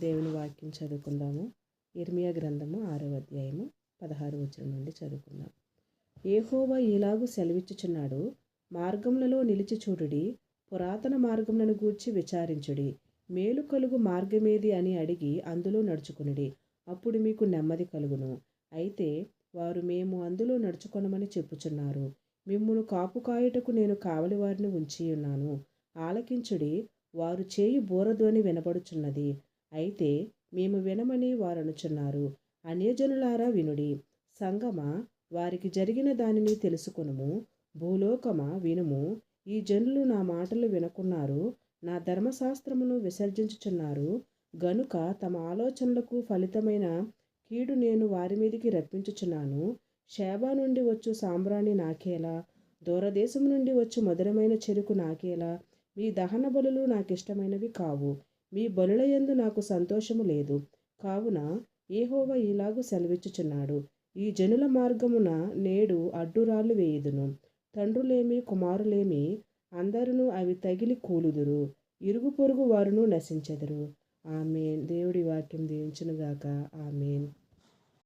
దేవుని వాక్యం చదువుకుందాము. ఇర్మియా గ్రంథము 6వ అధ్యాయము 16వ వచనం నుండి చదువుకుందాం. యెహోవా ఇలాగు సెలవిచ్చుచున్నాడు, మార్గములలో నిలిచి చూడుడి, పురాతన మార్గములను గూర్చి విచారించుడి. మేలు కలుగు మార్గమేది అని అడిగి అందులో నడుచుకునుడి, అప్పుడు మీకు నెమ్మది కలుగును. అయితే వారు మేము అందులో నడుచుకొనమని చెప్పుచున్నారు. మిమ్మును కాపు కాయుటకు నేను కావలి వారిని ఉంచి ఉన్నాను. ఆలకించుడి, వారు చేయు బూరధ్వని వినబడుచున్నది. అయితే మేము వినమని వారనుచున్నారు. అన్యజనులారా వినుడి, సంగమా వారికి జరిగిన దానిని తెలుసుకొనుము. భూలోకమా వినుము, ఈ జనులు నా మాటలు వినకున్నారు, నా ధర్మశాస్త్రమును విసర్జించుచున్నారు. గనుక తమ ఆలోచనలకు ఫలితమైన కీడు నేను వారి మీదికి రప్పించుచున్నాను. షేబా నుండి వచ్చు సాంబ్రాణి నాకేలా, దూరదేశం నుండి వచ్చు మధురమైన చెరుకు నాకేలా. మీ దహన బలులు నాకిష్టమైనవి కావు, మీ బలుల యందు నాకు సంతోషము లేదు. కావున యెహోవా ఇలాగు సెలవిచ్చుచున్నాడు, ఈ జనుల మార్గమున నేడు అడ్డురాళ్ళు వేయుదును. తండ్రులేమి కుమారులేమి అందరును అవి తగిలి కూలుదురు, ఇరుగు పొరుగు వారును నశించెదరు. ఆమేన్. దేవుడి వాక్యం దీవించునుగాక. ఆమేన్.